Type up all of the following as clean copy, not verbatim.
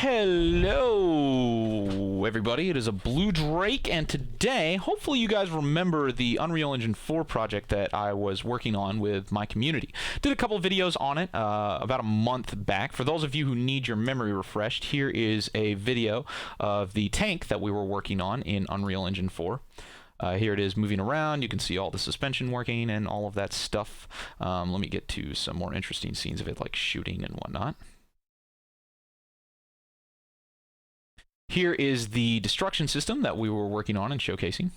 Hello everybody, it is a Blue Drake, and today, hopefully you guys remember the Unreal Engine 4 project that I was working on with my community. Did a couple of videos on it about a month back. For those of you who need your memory refreshed, here is a video of the tank that we were working on in Unreal Engine 4. Here it is moving around. You can see all the suspension working and all of that stuff. Let me get to some more interesting scenes of it, like shooting and whatnot. Here is the destruction system that we were working on and showcasing.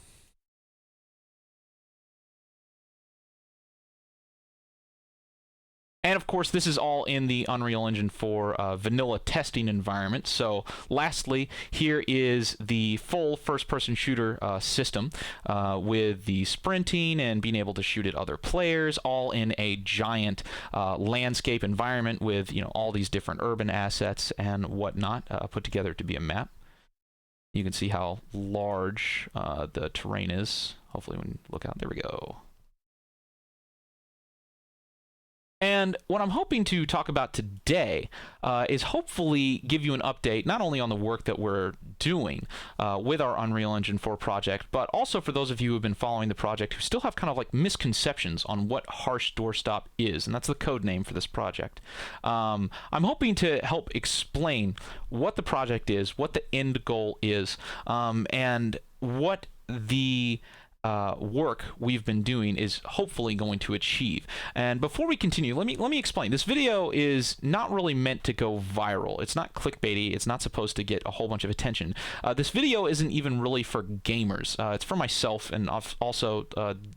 And of course, this is all in the Unreal Engine 4 vanilla testing environment. So lastly, here is the full first-person shooter system with the sprinting and being able to shoot at other players, all in a giant landscape environment with, you know, all these different urban assets and whatnot put together to be a map. You can see how large the terrain is. Hopefully when you look out, there we go. And what I'm hoping to talk about today is hopefully give you an update, not only on the work that we're doing with our Unreal Engine 4 project, but also for those of you who have been following the project who still have kind of like misconceptions on what Harsh Doorstop is, and that's the code name for this project. I'm hoping to help explain what the project is, what the end goal is, and what the work we've been doing is hopefully going to achieve. And before we continue, let me explain. This video is not really meant to go viral. It's not clickbaity. It's not supposed to get a whole bunch of attention. This video isn't even really for gamers. It's for myself and also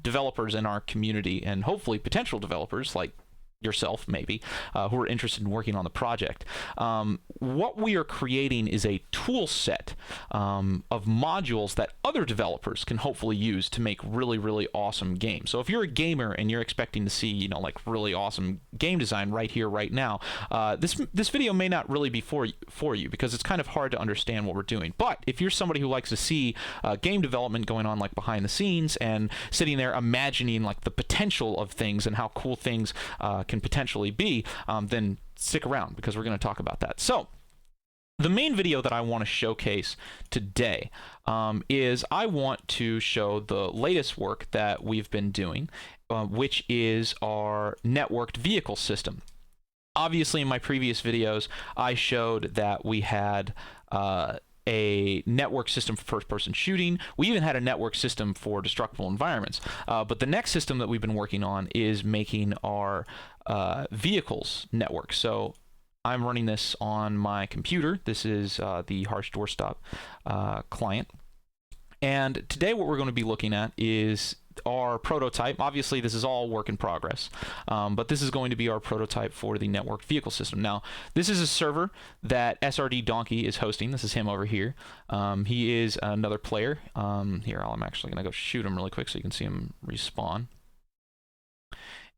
developers in our community, and hopefully potential developers like yourself, maybe, who are interested in working on the project. What we are creating is a tool set of modules that other developers can hopefully use to make really, really awesome games. So if you're a gamer and you're expecting to see, you know, like really awesome game design right here, right now, this video may not really be for you because it's kind of hard to understand what we're doing. But if you're somebody who likes to see game development going on like behind the scenes and sitting there imagining like the potential of things and how cool things can potentially be, then stick around because we're going to talk about that. So the main video that I want to showcase today is I want to show the latest work that we've been doing, which is our networked vehicle system. Obviously, in my previous videos, I showed that we had a network system for first-person shooting. We even had a network system for destructible environments. But the next system that we've been working on is making our vehicles network. So I'm running this on my computer. This is the Harsh Doorstop client. And today what we're going to be looking at is our prototype. Obviously, this is all work in progress, but this is going to be our prototype for the networked vehicle system. Now, this is a server that SRD Donkey is hosting. This is him over here. He is another player. Here, I'm actually going to go shoot him really quick so you can see him respawn.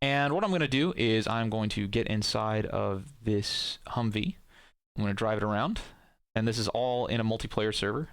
And what I'm going to do is I'm going to get inside of this Humvee. I'm going to drive it around, and this is all in a multiplayer server.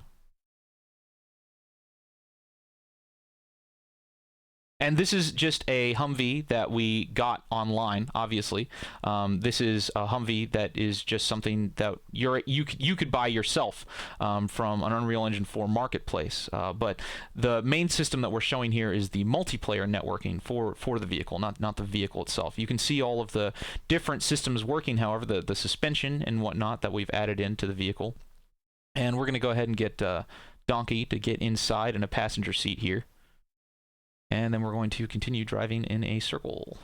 And this is just a Humvee that we got online, obviously. This is a Humvee that is just something that you could buy yourself from an Unreal Engine 4 marketplace. But the main system that we're showing here is the multiplayer networking for the vehicle, not the vehicle itself. You can see all of the different systems working, however, the suspension and whatnot that we've added into the vehicle. And we're going to go ahead and get Donkey to get inside in a passenger seat here. And then we're going to continue driving in a circle.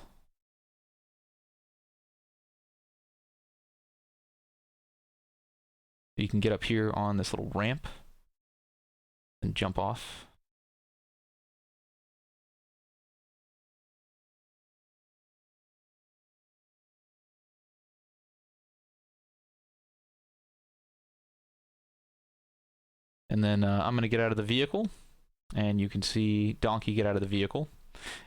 You can get up here on this little ramp and jump off. And then I'm going to get out of the vehicle. And you can see Donkey get out of the vehicle.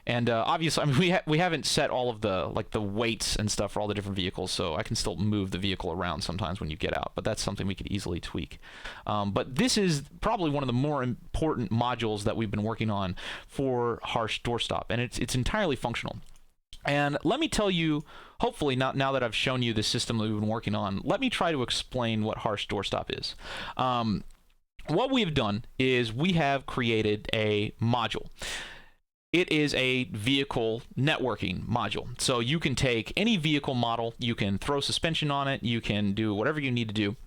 And obviously, I mean, we haven't set all of the the weights and stuff for all the different vehicles, so I can still move the vehicle around sometimes when you get out, but that's something we could easily tweak. But this is probably one of the more important modules that we've been working on for Harsh Doorstop, and it's entirely functional. And let me tell you, hopefully now that I've shown you the system that we've been working on, let me try to explain what Harsh Doorstop is. What we've done is we have created a module. It is a vehicle networking module. So you can take any vehicle model, you can throw suspension on it, you can do whatever you need to do.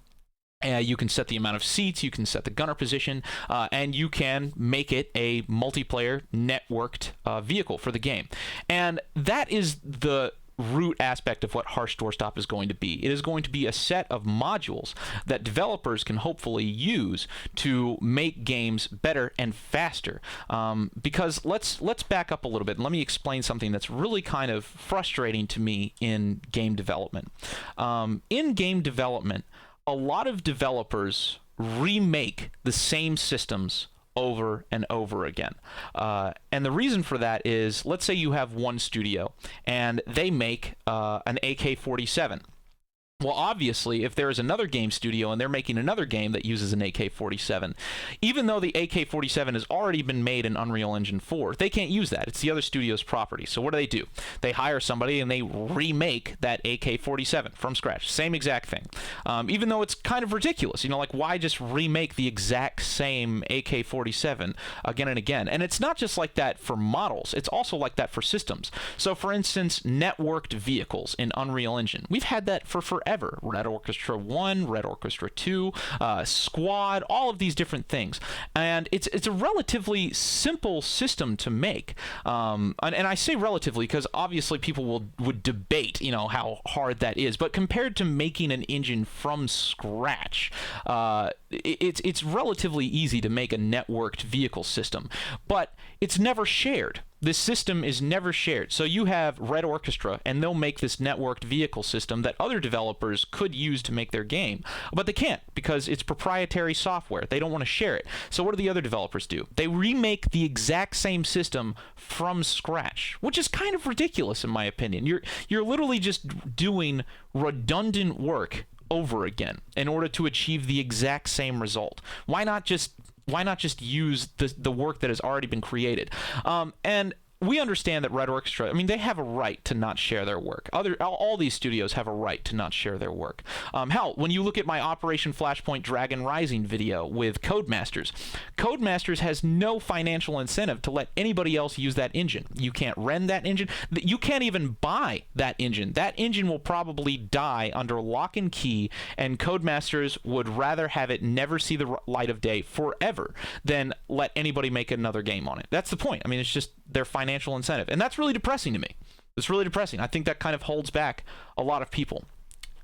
You can set the amount of seats, you can set the gunner position, and you can make it a multiplayer networked vehicle for the game. And that is the root aspect of what Harsh Doorstop is going to be. It is going to be a set of modules that developers can hopefully use to make games better and faster. Because let's back up a little bit and let me explain something that's really kind of frustrating to me in game development. In game development, a lot of developers remake the same systems over and over again. And the reason for that is, let's say you have one studio and they make an AK-47. Well, obviously, if there is another game studio and they're making another game that uses an AK-47, even though the AK-47 has already been made in Unreal Engine 4, they can't use that. It's the other studio's property. So what do? They hire somebody and they remake that AK-47 from scratch. Same exact thing. Even though it's kind of ridiculous. You know, like, why just remake the exact same AK-47 again and again? And it's not just like that for models. It's also like that for systems. So, for instance, networked vehicles in Unreal Engine. We've had that for forever. Red Orchestra 1, Red Orchestra 2, Squad, all of these different things. And it's a relatively simple system to make. And I say relatively because obviously people would debate, you know, how hard that is. But compared to making an engine from scratch, it's relatively easy to make a networked vehicle system. But it's never shared. This system is never shared. So you have Red Orchestra, and they'll make this networked vehicle system that other developers could use to make their game. But they can't, because it's proprietary software. They don't want to share it. So what do the other developers do? They remake the exact same system from scratch, which is kind of ridiculous in my opinion. You're literally just doing redundant work over again in order to achieve the exact same result. Why not just use the work that has already been created? And we understand that Red Orchestra, I mean, they have a right to not share their work. All these studios have a right to not share their work. Hell, when you look at my Operation Flashpoint Dragon Rising video with Codemasters, Codemasters has no financial incentive to let anybody else use that engine. You can't rent that engine. You can't even buy that engine. That engine will probably die under lock and key, and Codemasters would rather have it never see the light of day forever than let anybody make another game on it. That's the point. I mean, it's just their financial incentive. And that's really depressing to me. It's really depressing. I think that kind of holds back a lot of people.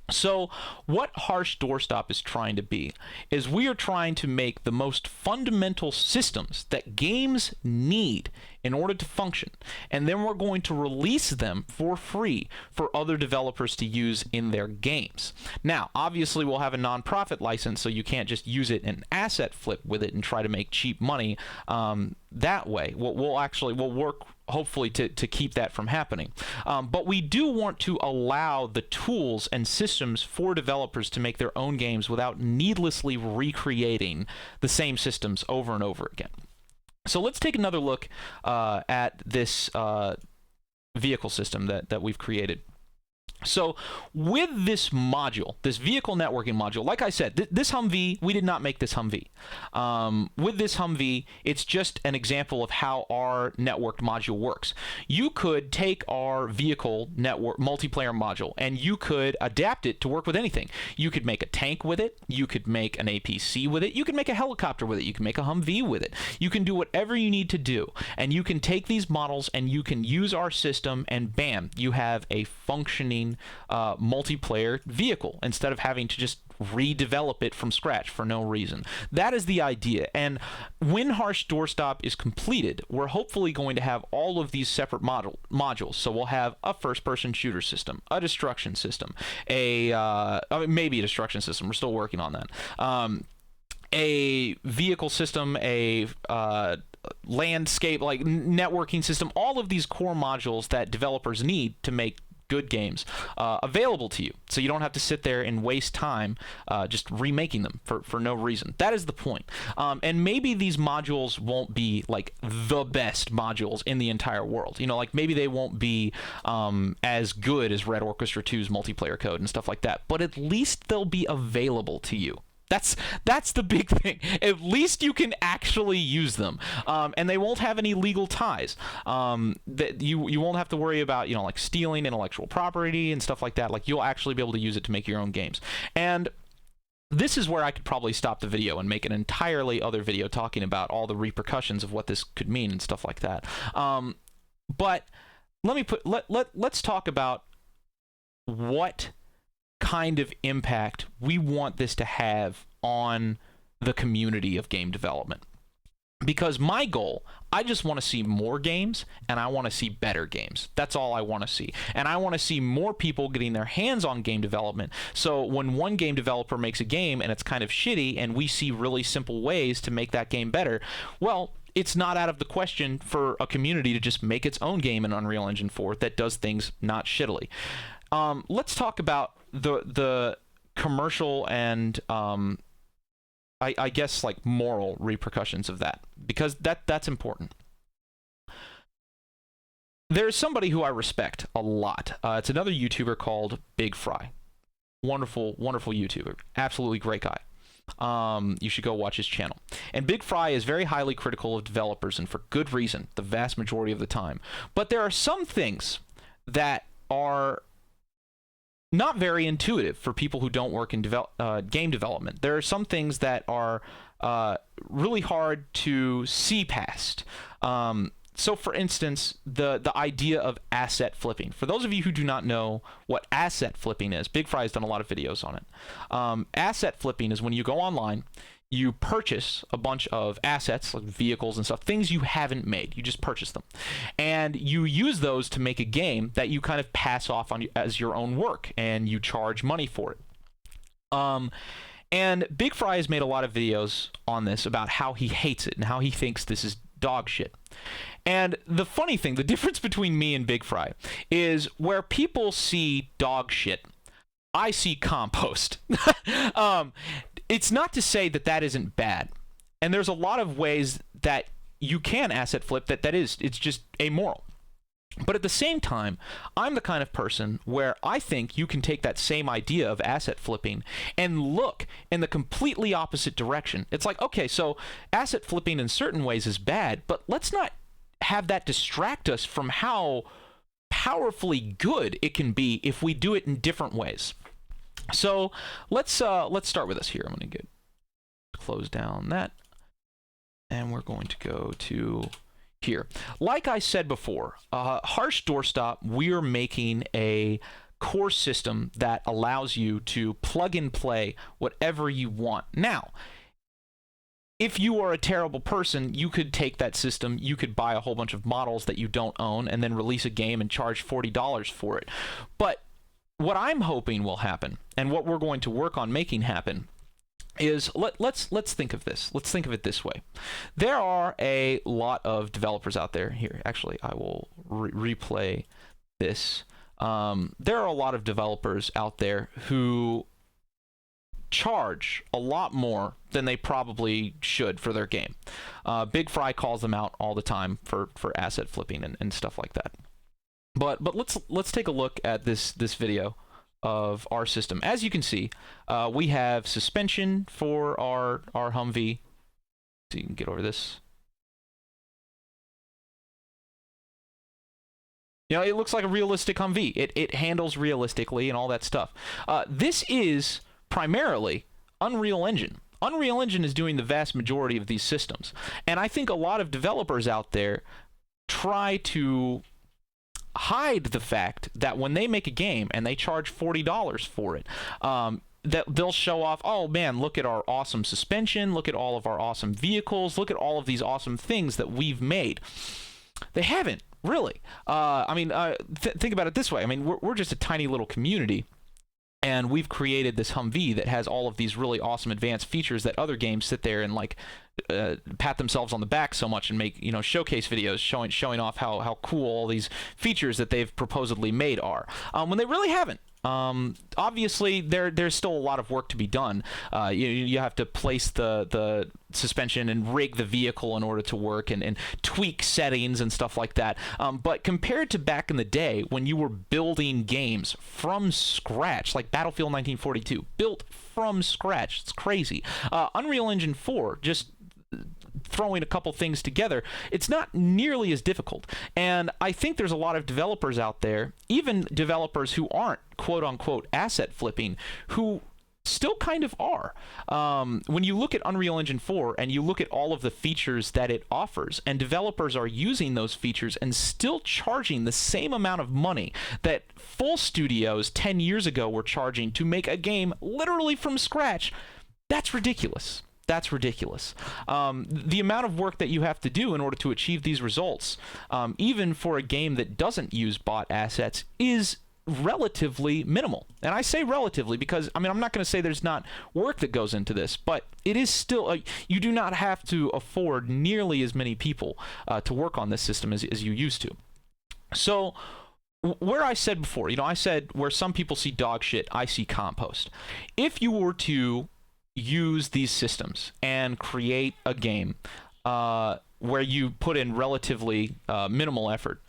So what Harsh Doorstop is trying to be is we are trying to make the most fundamental systems that games need in order to function, and then we're going to release them for free for other developers to use in their games. Now, obviously, we'll have a non-profit license, so you can't just use it and asset flip with it and try to make cheap money that way. We'll work hopefully to keep that from happening. But we do want to allow the tools and systems for developers to make their own games without needlessly recreating the same systems over and over again. So let's take another look at this vehicle system that we've created. So with this module, this vehicle networking module, like I said, this Humvee, we did not make this Humvee. With this Humvee, it's just an example of how our networked module works. You could take our vehicle network multiplayer module and you could adapt it to work with anything. You could make a tank with it. You could make an APC with it. You could make a helicopter with it. You can make a Humvee with it. You can do whatever you need to do. And you can take these models and you can use our system, and bam, you have a functioning multiplayer vehicle instead of having to just redevelop it from scratch for no reason. That is the idea. And when Harsh Doorstop is completed, we're hopefully going to have all of these separate modules. So we'll have a first-person shooter system, a destruction system, maybe a destruction system. We're still working on that. A vehicle system, a landscape, like networking system, all of these core modules that developers need to make good games available to you, so you don't have to sit there and waste time just remaking them for no reason. That is the point. And maybe these modules won't be like the best modules in the entire world. You know, like maybe they won't be as good as Red Orchestra 2's multiplayer code and stuff like that, but at least they'll be available to you. That's the big thing. At least you can actually use them, and they won't have any legal ties. That you won't have to worry about, you know, like stealing intellectual property and stuff like that. Like, you'll actually be able to use it to make your own games. And this is where I could probably stop the video and make an entirely other video talking about all the repercussions of what this could mean and stuff like that. But let's talk about what kind of impact we want this to have on the community of game development. Because my goal, I just want to see more games, and I want to see better games. That's all I want to see. And I want to see more people getting their hands on game development. So when one game developer makes a game and it's kind of shitty, and we see really simple ways to make that game better, well, it's not out of the question for a community to just make its own game in Unreal Engine 4 that does things not shittily. Let's talk about the commercial and I guess like moral repercussions of that, because that's important. There's somebody who I respect a lot. It's another YouTuber called Big Fry. Wonderful YouTuber. Absolutely great guy. You should go watch his channel. And Big Fry is very highly critical of developers, and for good reason, the vast majority of the time. But there are some things that are not very intuitive for people who don't work in game development. There are some things that are really hard to see past. So, for instance, the idea of asset flipping. For those of you who do not know what asset flipping is, Big Fry has done a lot of videos on it. Asset flipping is when you go online, you purchase a bunch of assets, like vehicles and stuff, things you haven't made. You just purchase them. And you use those to make a game that you kind of pass off on as your own work, and you charge money for it. And Big Fry has made a lot of videos on this about how he hates it and how he thinks this is dog shit. And the funny thing, the difference between me and Big Fry is where people see dog shit, I see compost. It's not to say that that isn't bad. And there's a lot of ways that you can asset flip it's just amoral. But at the same time, I'm the kind of person where I think you can take that same idea of asset flipping and look in the completely opposite direction. It's like, okay, so asset flipping in certain ways is bad, but let's not have that distract us from how powerfully good it can be if we do it in different ways. So let's start with this here. I'm going to close down that, and we're going to go to here. Like I said before, Harsh Doorstop, we're making a core system that allows you to plug and play whatever you want. Now, if you are a terrible person, you could take that system, you could buy a whole bunch of models that you don't own, and then release a game and charge $40 for it. But what I'm hoping will happen, and what we're going to work on making happen, is let's think of this. Let's think of it this way. There are a lot of developers out there. Here, actually, I will replay this. There are a lot of developers out there who charge a lot more than they probably should for their game. Big Fry calls them out all the time for asset flipping and stuff like that. But let's take a look at this video of our system. As you can see, we have suspension for our Humvee. So you can get over this. You know, it looks like a realistic Humvee. It handles realistically and all that stuff. This is primarily Unreal Engine. Unreal Engine is doing the vast majority of these systems. And I think a lot of developers out there try to hide the fact that when they make a game and they charge $40 for it, that they'll show off, oh man, look at our awesome suspension, look at all of our awesome vehicles, look at all of these awesome things that we've made. They haven't, really. I mean, think about it this way. I mean, we're just a tiny little community And we've created this Humvee that has all of these really awesome advanced features that other games sit there and like pat themselves on the back so much and make, you know, showcase videos showing off how cool all these features that they've supposedly made are, when they really haven't. Obviously, there's still a lot of work to be done. You have to place the suspension and rig the vehicle in order to work, and tweak settings and stuff like that. But compared to back in the day when you were building games from scratch, like Battlefield 1942, built from scratch, it's crazy. Unreal Engine 4, just throwing a couple things together, it's not nearly as difficult. And I think there's a lot of developers out there, even developers who aren't quote-unquote asset flipping, who still kind of are. When you look at Unreal Engine 4 and you look at all of the features that it offers, and developers are using those features and still charging the same amount of money that full studios 10 years ago were charging to make a game literally from scratch, that's ridiculous. That's ridiculous. The amount of work that you have to do in order to achieve these results, even for a game that doesn't use bot assets, is relatively minimal. And I say relatively because, I mean, I'm not going to say there's not work that goes into this, but it is still, you do not have to afford nearly as many people to work on this system as you used to. So, where I said before, you know, I said where some people see dog shit, I see compost. If you were to use these systems and create a game where you put in relatively minimal effort,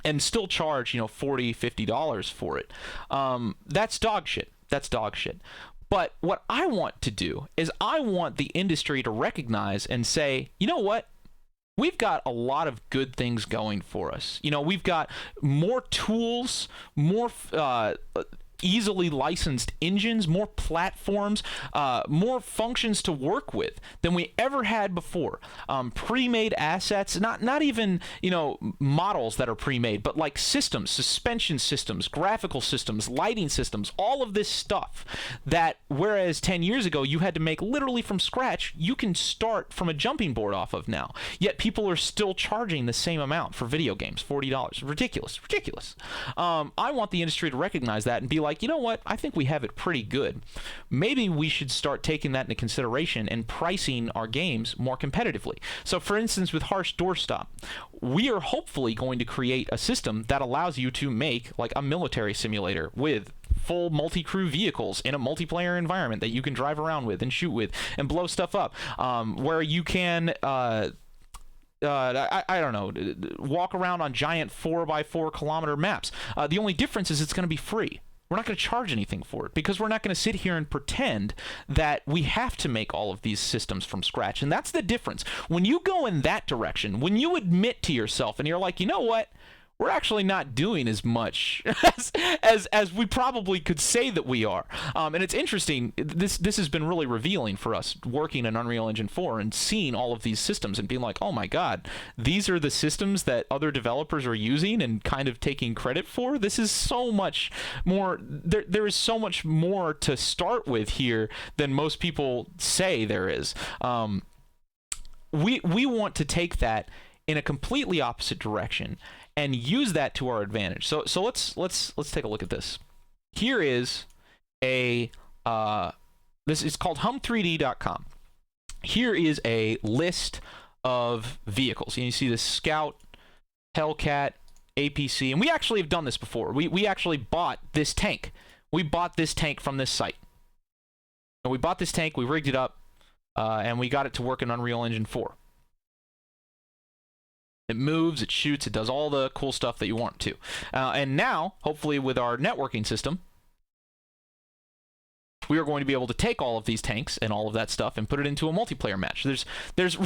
and still charge, you know, $40, $50 for it, that's dog shit. That's dog shit. But what I want to do is I want the industry to recognize and say, you know what? We've got a lot of good things going for us. You know, we've got more tools, more easily licensed engines, more platforms, more functions to work with than we ever had before. Pre-made assets, not even, you know, models that are pre-made, but like systems, suspension systems, graphical systems, lighting systems, all of this stuff that, whereas 10 years ago you had to make literally from scratch, you can start from a jumping board off of now. Yet people are still charging the same amount for video games, $40. Ridiculous, ridiculous. I want the industry to recognize that and be like, you know what? I think we have it pretty good. Maybe we should start taking that into consideration and pricing our games more competitively. So, for instance, with Harsh Doorstop, we are hopefully going to create a system that allows you to make like a military simulator with full multi-crew vehicles in a multiplayer environment that you can drive around with and shoot with and blow stuff up, where you can I don't know, walk around on giant 4x4 kilometer maps. The only difference is it's going to be free. We're not going to charge anything for it because we're not going to sit here and pretend that we have to make all of these systems from scratch. And that's the difference. When you go in that direction, when you admit to yourself and you're like, you know what? We're actually not doing as much as we probably could say that we are. And it's interesting, this has been really revealing for us working in Unreal Engine 4 and seeing all of these systems and being like, oh my god, these are the systems that other developers are using and kind of taking credit for. This is so much more, there is so much more to start with here than most people say there is. We want to take that in a completely opposite direction and use that to our advantage. So let's take a look at this. Here is a this is called hum3d.com. Here is a list of vehicles. And you see this Scout, Hellcat, APC, and we actually have done this before. We actually bought this tank. We bought this tank from this site. And we bought this tank, we rigged it up, and we got it to work in Unreal Engine 4. It moves, it shoots, it does all the cool stuff that you want to. And now, hopefully with our networking system, we are going to be able to take all of these tanks and all of that stuff and put it into a multiplayer match. There's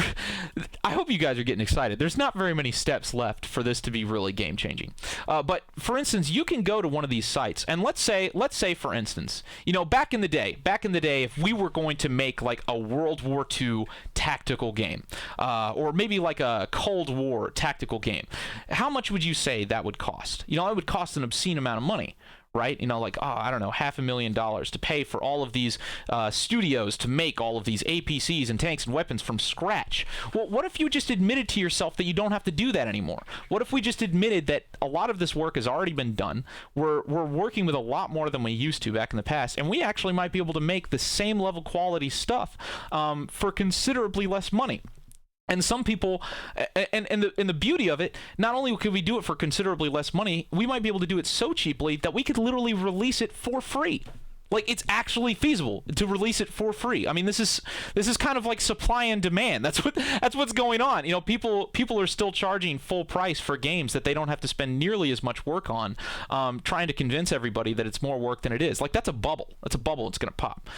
I hope you guys are getting excited. There's not very many steps left for this to be really game-changing. But for instance, you can go to one of these sites and let's say for instance, you know, back in the day, if we were going to make like a World War II tactical game, or maybe like a Cold War tactical game, how much would you say that would cost? You know, it would cost an obscene amount of money, right? You know, like, oh, I don't know, $500,000 to pay for all of these studios to make all of these APCs and tanks and weapons from scratch. Well, what if you just admitted to yourself that you don't have to do that anymore? What if we just admitted that a lot of this work has already been done? We're working with a lot more than we used to back in the past, and we actually might be able to make the same level quality stuff for considerably less money. And some people, and the beauty of it, not only could we do it for considerably less money, we might be able to do it so cheaply that we could literally release it for free. Like, it's actually feasible to release it for free. I mean, this is kind of like supply and demand. That's what's going on. You know, people are still charging full price for games that they don't have to spend nearly as much work on, trying to convince everybody that it's more work than it is. Like, that's a bubble. That's a bubble. It's gonna pop.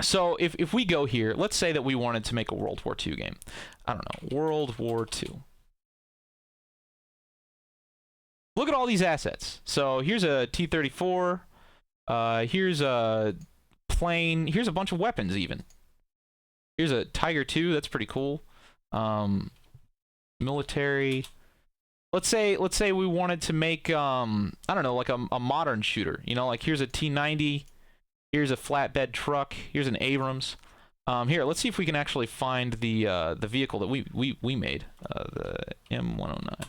So if we go here, let's say that we wanted to make a World War II game. I don't know, World War II. Look at all these assets. So here's a T-34. Here's a plane. Here's a bunch of weapons even. Here's a Tiger II. That's pretty cool. Military. Let's say we wanted to make I don't know, like a modern shooter. You know, like here's a T-90. Here's a flatbed truck. Here's an Abrams. Here, let's see if we can actually find the vehicle that we made, the M109.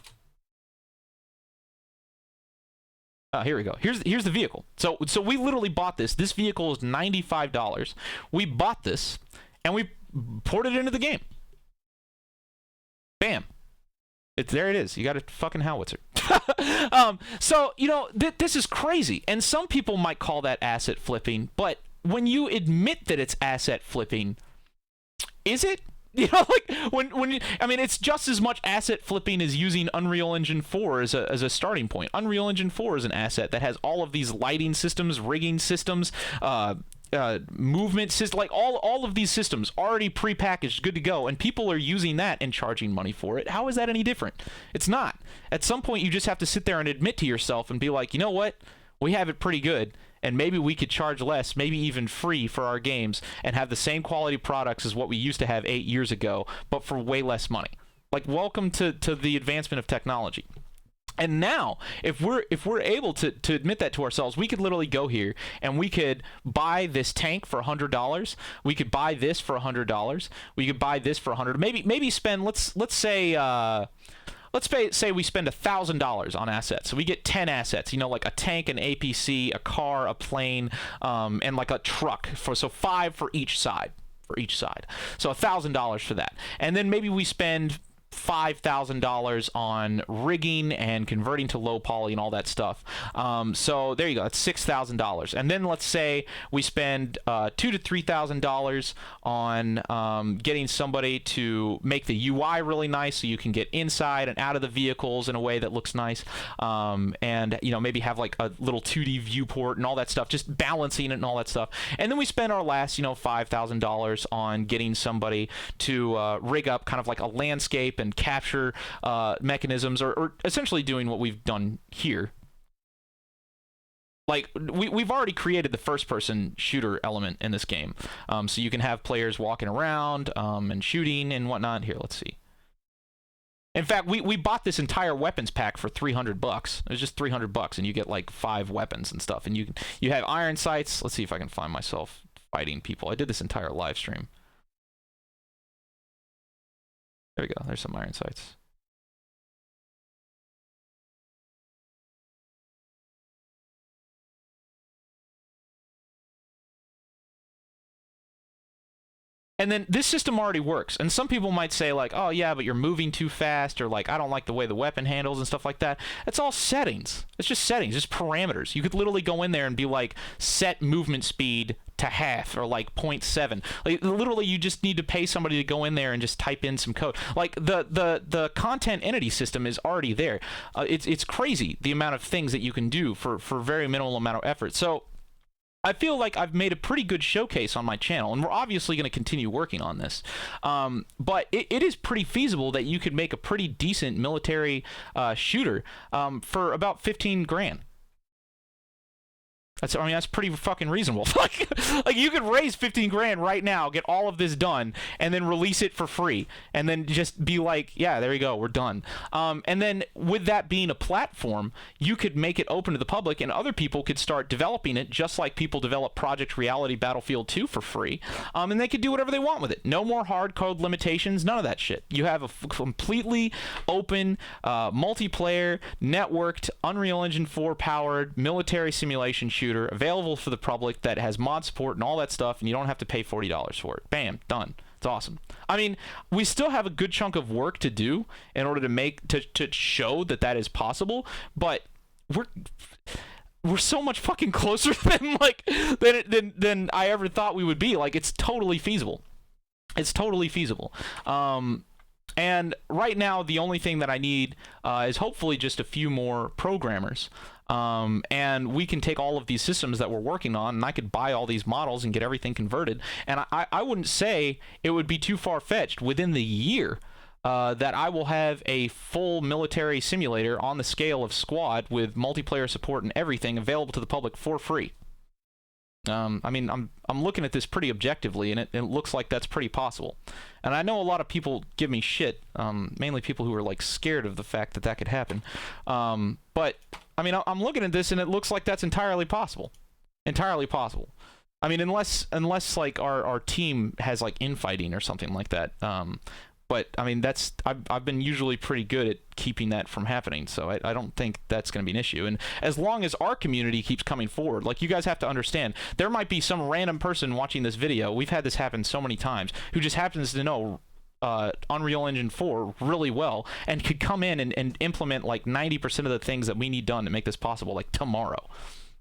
Here we go. Here's the vehicle. So we literally bought this. This vehicle is $95. We bought this, and we poured it into the game. Bam. There it is. You got a fucking howitzer. So, you know, this is crazy. And some people might call that asset flipping, but when you admit that it's asset flipping, is it? You know, like, when you, I mean, it's just as much asset flipping as using Unreal Engine 4 as a starting point. Unreal Engine 4 is an asset that has all of these lighting systems, rigging systems, movement system, like all of these systems already prepackaged, good to go, and people are using that and charging money for it. How is that any different? It's not. At some point, you just have to sit there and admit to yourself and be like, you know what? We have it pretty good, and maybe we could charge less, maybe even free for our games, and have the same quality products as what we used to have 8 years ago, but for way less money. Like, welcome to the advancement of technology. And now, if we're able to admit that to ourselves, we could literally go here and we could buy this tank for $100. We could buy this for $100. We could buy this for $100. Maybe spend let's say we spend $1,000 on assets. So we get 10 assets. You know, like a tank, an APC, a car, a plane, and like a truck. So 5 for each side. So $1,000 for that. And then maybe we spend $5,000 on rigging and converting to low poly and all that stuff. So there you go. That's $6,000. And then let's say we spend $2,000 to $3,000 on getting somebody to make the UI really nice, so you can get inside and out of the vehicles in a way that looks nice. And you know, maybe have like a little 2D viewport and all that stuff, just balancing it and all that stuff. And then we spend our last, you know, $5,000 on getting somebody to rig up kind of like a landscape and capture mechanisms, or essentially doing what we've done here. Like, we've already created the first-person shooter element in this game, so you can have players walking around and shooting and whatnot. Here, let's see. In fact, we bought this entire weapons pack for $300. It was just $300, and you get like 5 weapons and stuff. And you have iron sights. Let's see if I can find myself fighting people. I did this entire live stream. There we go. There's some iron sights. And then this system already works. And some people might say like, oh yeah, but you're moving too fast, or like, I don't like the way the weapon handles and stuff like that. It's all settings. It's just settings, just parameters. You could literally go in there and be like, set movement speed to half, or like 0.7. Like, literally, you just need to pay somebody to go in there and just type in some code. Like, the content entity system is already there. It's crazy the amount of things that you can do for very minimal amount of effort. So I feel like I've made a pretty good showcase on my channel, and we're obviously going to continue working on this. But it is pretty feasible that you could make a pretty decent military shooter for about 15 grand. That's pretty fucking reasonable. like you could raise 15 grand right now, get all of this done, and then release it for free, and then just be like, yeah, there you go, we're done. And then with that being a platform, you could make it open to the public, and other people could start developing it, just like people develop Project Reality Battlefield 2 for free, and they could do whatever they want with it. No more hard code limitations, none of that shit. You have a completely open, multiplayer, networked, Unreal Engine 4 powered military simulation shooter available for the public that has mod support and all that stuff, and you don't have to pay $40 for it. Bam, done. It's awesome. I mean, we still have a good chunk of work to do in order to show that that is possible, but we're so much fucking closer than I ever thought we would be. Like, it's totally feasible. It's totally feasible. And right now, the only thing that I need is hopefully just a few more programmers. And we can take all of these systems that we're working on, and I could buy all these models and get everything converted. And I wouldn't say it would be too far-fetched within the year that I will have a full military simulator on the scale of Squad with multiplayer support and everything available to the public for free. I mean, I'm looking at this pretty objectively, and it looks like that's pretty possible. And I know a lot of people give me shit, mainly people who are like scared of the fact that that could happen. But I mean, I'm looking at this, and it looks like that's entirely possible. Entirely possible. I mean, unless like our team has like infighting or something like that. But I mean, I've been usually pretty good at keeping that from happening, so I don't think that's going to be an issue. And as long as our community keeps coming forward, like, you guys have to understand, there might be some random person watching this video, we've had this happen so many times, who just happens to know Unreal Engine 4 really well and could come in and implement like 90% of the things that we need done to make this possible, like tomorrow.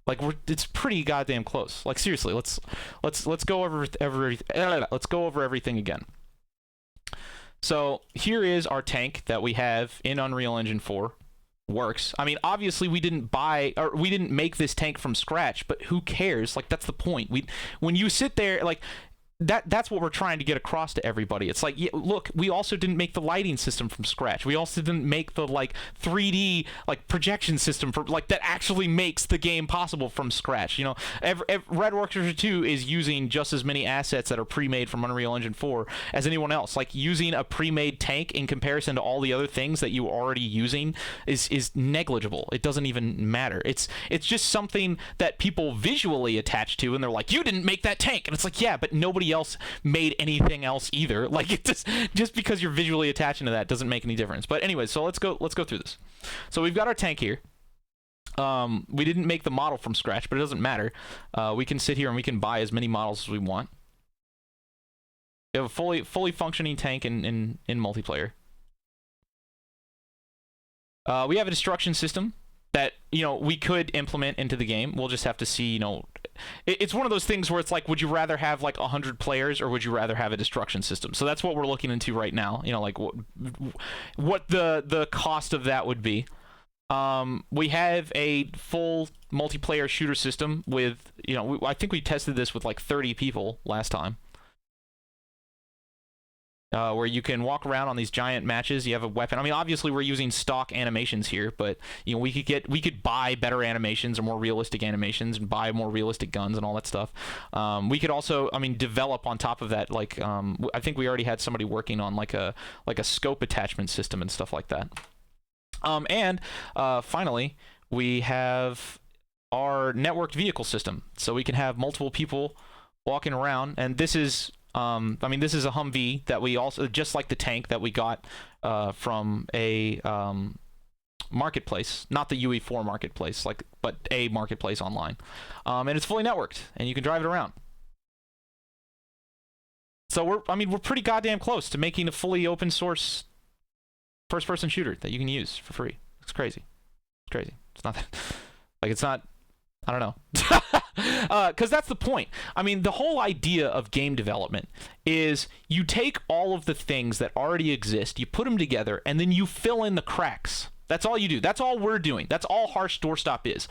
Like, it's pretty goddamn close. Like, seriously, let's go over everything again. So here is our tank that we have in Unreal Engine 4. Works. I mean, obviously we didn't make this tank from scratch, but who cares? Like, that's the point. When you sit there, like, that's what we're trying to get across to everybody. It's like, yeah, look, we also didn't make the lighting system from scratch. We also didn't make the like 3D like projection system for like that actually makes the game possible from scratch. You know, Red Orchestra 2 is using just as many assets that are pre-made from Unreal Engine 4 as anyone else. Like, using a pre-made tank in comparison to all the other things that you are already using is negligible. It doesn't even matter. It's just something that people visually attach to, and they're like, you didn't make that tank, and it's like, yeah, but nobody else made anything else either. Like, it just because you're visually attaching to that doesn't make any difference. But anyway, so let's go through this. So we've got our tank here. We didn't make the model from scratch, but it doesn't matter. We can sit here and we can buy as many models as we want. We have a fully functioning tank in multiplayer. We have a destruction system that, you know, we could implement into the game. We'll just have to see, you know, it's one of those things where it's like, would you rather have like 100 players, or would you rather have a destruction system? So that's what we're looking into right now, you know, like what the cost of that would be. We have a full multiplayer shooter system with, you know, I think we tested this with like 30 people last time. Where you can walk around on these giant matches. You have a weapon. I mean, obviously we're using stock animations here, but you know, we could buy better animations or more realistic animations and buy more realistic guns and all that stuff. We could also, I mean, develop on top of that. Like, I think we already had somebody working on like a scope attachment system and stuff like that. And finally, we have our networked vehicle system, so we can have multiple people walking around. And this is I mean, this is a Humvee that we also, just like the tank that we got from a marketplace, not the UE4 marketplace, but a marketplace online, and it's fully networked, and you can drive it around. So we're pretty goddamn close to making a fully open source first-person shooter that you can use for free. It's crazy. It's crazy. It's not that, like, it's not, I don't know. Because that's the point. I mean, the whole idea of game development is you take all of the things that already exist, you put them together, and then you fill in the cracks. That's all you do. That's all we're doing. That's all Harsh Doorstop is.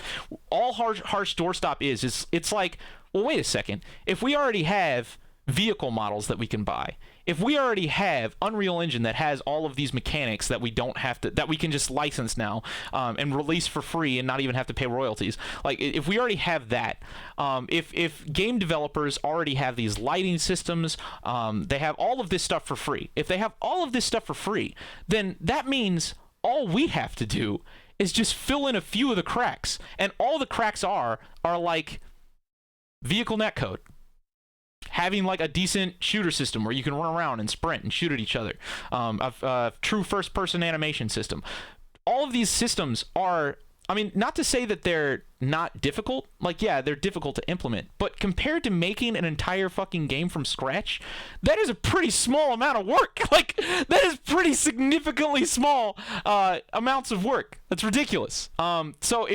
All Harsh Doorstop is it's like, well, wait a second. If we already have vehicle models that we can buy, if we already have Unreal Engine that has all of these mechanics that we don't have to, that we can just license now and release for free and not even have to pay royalties, like if we already have that, if game developers already have these lighting systems, they have all of this stuff for free. If they have all of this stuff for free, then that means all we have to do is just fill in a few of the cracks, and all the cracks are like vehicle netcode, having like a decent shooter system where you can run around and sprint and shoot at each other, a true first-person animation system. All of these systems are, I mean, not to say that they're not difficult. Like, yeah, they're difficult to implement, but compared to making an entire fucking game from scratch, that is a pretty small amount of work. Like, that is pretty significantly small amounts of work. That's ridiculous. So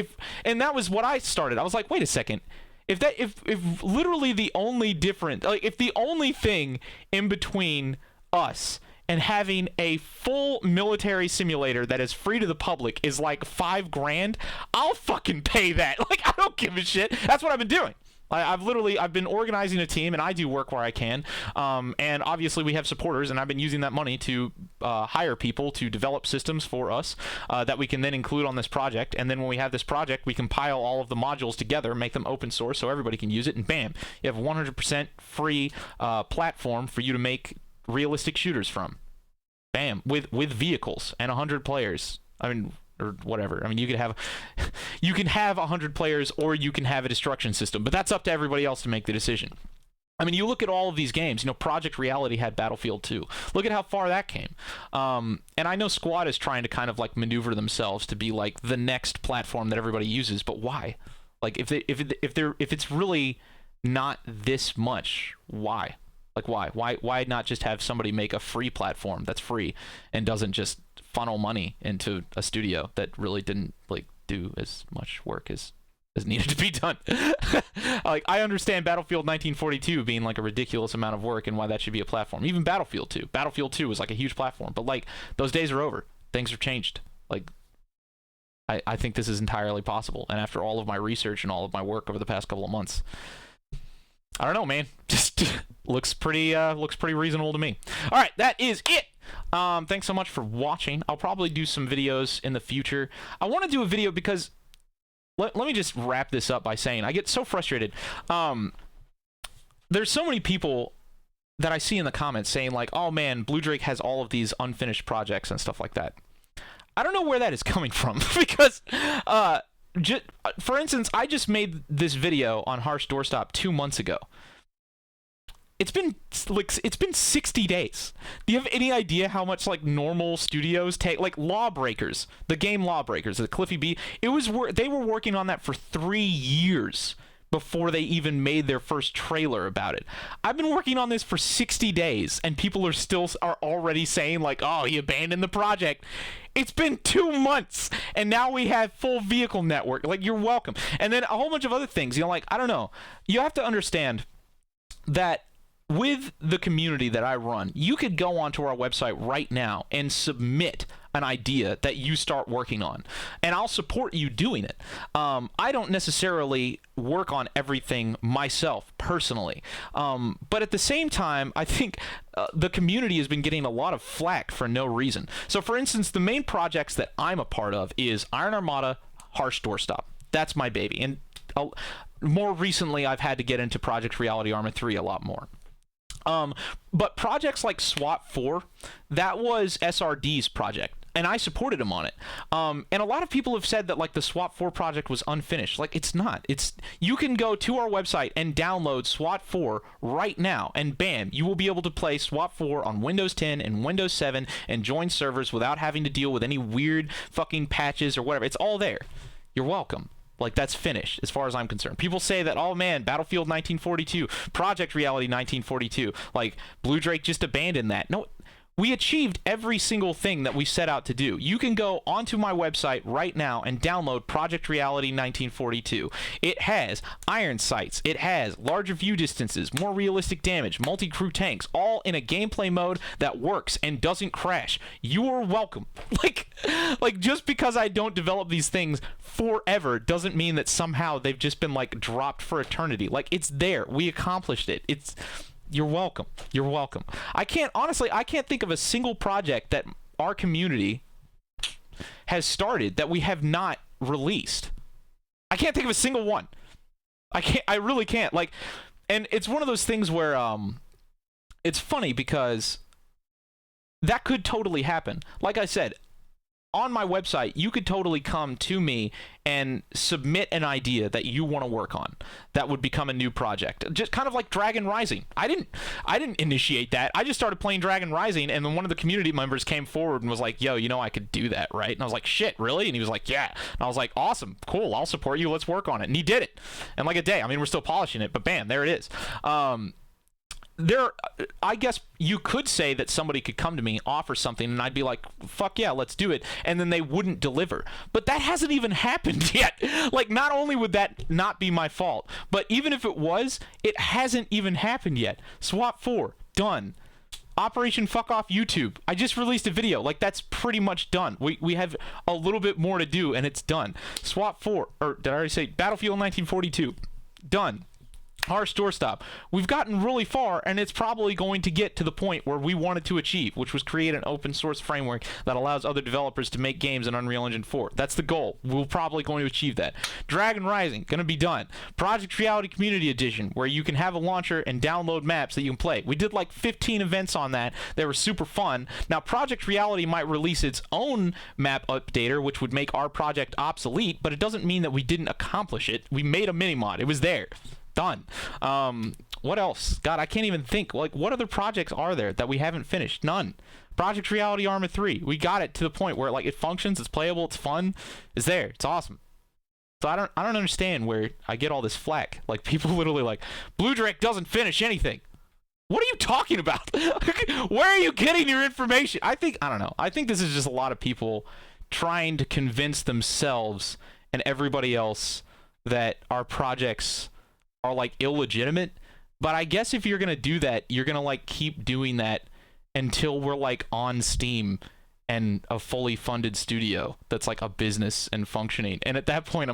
and that was what I started. I was like, wait a second. If literally the only different, like, if the only thing in between us and having a full military simulator that is free to the public is like $5,000, I'll fucking pay that. Like, I don't give a shit. That's what I've been doing. I've been organizing a team, and I do work where I can. And obviously we have supporters, and I've been using that money to hire people to develop systems for us that we can then include on this project. And then when we have this project, we compile all of the modules together, make them open source so everybody can use it, and bam, you have a 100% free platform for you to make realistic shooters from. Bam, with vehicles and 100 players. I mean, or whatever. I mean, you can have 100 players, or you can have a destruction system, but that's up to everybody else to make the decision. I mean, you look at all of these games. You know, Project Reality had Battlefield 2. Look at how far that came. And I know Squad is trying to kind of like maneuver themselves to be like the next platform that everybody uses, but why? Like, if it's really not this much, why? Like, why not just have somebody make a free platform that's free and doesn't just funnel money into a studio that really didn't like do as much work as needed to be done? Like, I understand Battlefield 1942 being like a ridiculous amount of work and why that should be a platform. Even Battlefield 2. Battlefield 2 was like a huge platform, but like those days are over. Things have changed. Like, I think this is entirely possible. And after all of my research and all of my work over the past couple of months, I don't know, man. Just looks pretty reasonable to me. All right, that is it. Thanks so much for watching. I'll probably do some videos in the future. I want to do a video because let me just wrap this up by saying I get so frustrated. There's so many people that I see in the comments saying like, "Oh man, Blue Drake has all of these unfinished projects and stuff like that." I don't know where that is coming from because for instance, I just made this video on Harsh Doorstop 2 months ago. It's been 60 days. Do you have any idea how much like normal studios take? Like Lawbreakers, the game Lawbreakers, the Cliffy B. They were working on that for 3 years before they even made their first trailer about it. I've been working on this for 60 days, and people are already saying like, "Oh, he abandoned the project." It's been 2 months, and now we have full vehicle network. Like, you're welcome. And then a whole bunch of other things. You know, like, I don't know. You have to understand that with the community that I run, you could go onto our website right now and submit an idea that you start working on, and I'll support you doing it. I don't necessarily work on everything myself personally, but at the same time, I think the community has been getting a lot of flack for no reason. So for instance, the main projects that I'm a part of is Iron Armada, Harsh Doorstop. That's my baby. And more recently, I've had to get into Project Reality Arma 3 a lot more. But projects like SWAT 4, that was SRD's project, and I supported him on it. And a lot of people have said that like the SWAT 4 project was unfinished. Like, it's not. You can go to our website and download SWAT 4 right now, and bam, you will be able to play SWAT 4 on Windows 10 and Windows 7 and join servers without having to deal with any weird fucking patches or whatever. It's all there. You're welcome. Like, that's finished as far as I'm concerned. People say that, oh man, Battlefield 1942, Project Reality 1942, like, Blue Drake just abandoned that. No, we achieved every single thing that we set out to do. You can go onto my website right now and download Project Reality 1942. It has iron sights, it has larger view distances, more realistic damage, multi-crew tanks, all in a gameplay mode that works and doesn't crash. You are welcome. Like just because I don't develop these things forever doesn't mean that somehow they've just been like dropped for eternity. Like, it's there. We accomplished it. You're welcome. You're welcome. Honestly, I can't think of a single project that our community has started that we have not released. I can't think of a single one. I really can't. Like, and it's one of those things where it's funny because that could totally happen. Like I said, on my website, you could totally come to me and submit an idea that you want to work on that would become a new project. Just kind of like Dragon Rising. I didn't initiate that. I just started playing Dragon Rising, and then one of the community members came forward and was like, yo, you know, I could do that, right? And I was like, shit, really? And he was like, yeah. And I was like, awesome, cool, I'll support you, let's work on it. And he did it. And like a day, I mean, we're still polishing it, but bam, there it is. I guess you could say that somebody could come to me, offer something, and I'd be like, fuck yeah, let's do it, and then they wouldn't deliver. But that hasn't even happened yet. Like, not only would that not be my fault, but even if it was, it hasn't even happened yet. SWAT 4, done. Operation Fuck Off YouTube, I just released a video. Like, that's pretty much done. We have a little bit more to do, and it's done. SWAT 4, or did I already say Battlefield 1942, done. Harsh Doorstop. We've gotten really far, and it's probably going to get to the point where we wanted to achieve, which was create an open source framework that allows other developers to make games in Unreal Engine 4. That's the goal. We're probably going to achieve that. Dragon Rising, going to be done. Project Reality Community Edition, where you can have a launcher and download maps that you can play. We did like 15 events on that. They were super fun. Now, Project Reality might release its own map updater, which would make our project obsolete, but it doesn't mean that we didn't accomplish it. We made a mini-mod. It was there. Done. What else? God, I can't even think. Like, what other projects are there that we haven't finished? None. Project Reality Arma 3. We got it to the point where, like, it functions, it's playable, it's fun, it's there, it's awesome. So I don't understand where I get all this flack. Like, people literally like, Blue Drake doesn't finish anything. What are you talking about? Where are you getting your information? I don't know. I think this is just a lot of people trying to convince themselves and everybody else that our projects are like illegitimate. But I guess if you're gonna do that, you're gonna like keep doing that until we're like on Steam and a fully funded studio that's like a business and functioning. And at that point,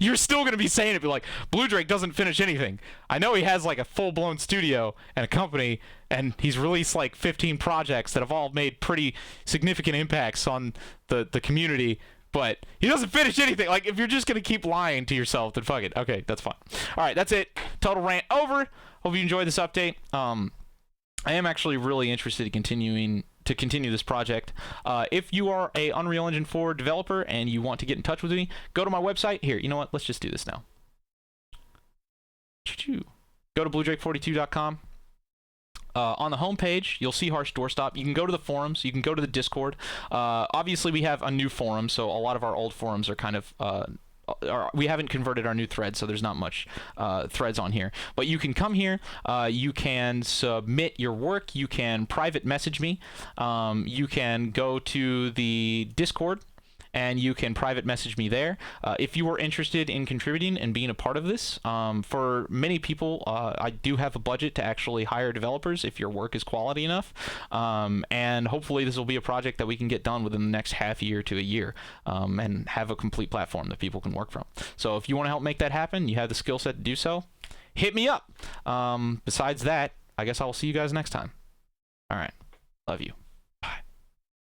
you're still gonna be saying it, be like, Blue Drake doesn't finish anything. I know he has like a full-blown studio and a company, and he's released like 15 projects that have all made pretty significant impacts on the community, but he doesn't finish anything. Like, if you're just going to keep lying to yourself, then fuck it. Okay, that's fine. All right, that's it. Total rant over. Hope you enjoyed this update. I am actually really interested in continue this project. If you are a Unreal Engine 4 developer and you want to get in touch with me, go to my website. Here, you know what? Let's just do this now. Go to bluedrake42.com. On the homepage, you'll see Harsh Doorstop. You can go to the forums. You can go to the Discord. Obviously, we have a new forum, so a lot of our old forums are kind of... we haven't converted our new thread, so there's not much threads on here. But you can come here. You can submit your work. You can private message me. You can go to the Discord, and you can private message me there. If you are interested in contributing and being a part of this, for many people, I do have a budget to actually hire developers if your work is quality enough, and hopefully this will be a project that we can get done within the next half year to a year, and have a complete platform that people can work from. So if you want to help make that happen, you have the skill set to do so, hit me up. Besides that, I guess I will see you guys next time. All right. Love you.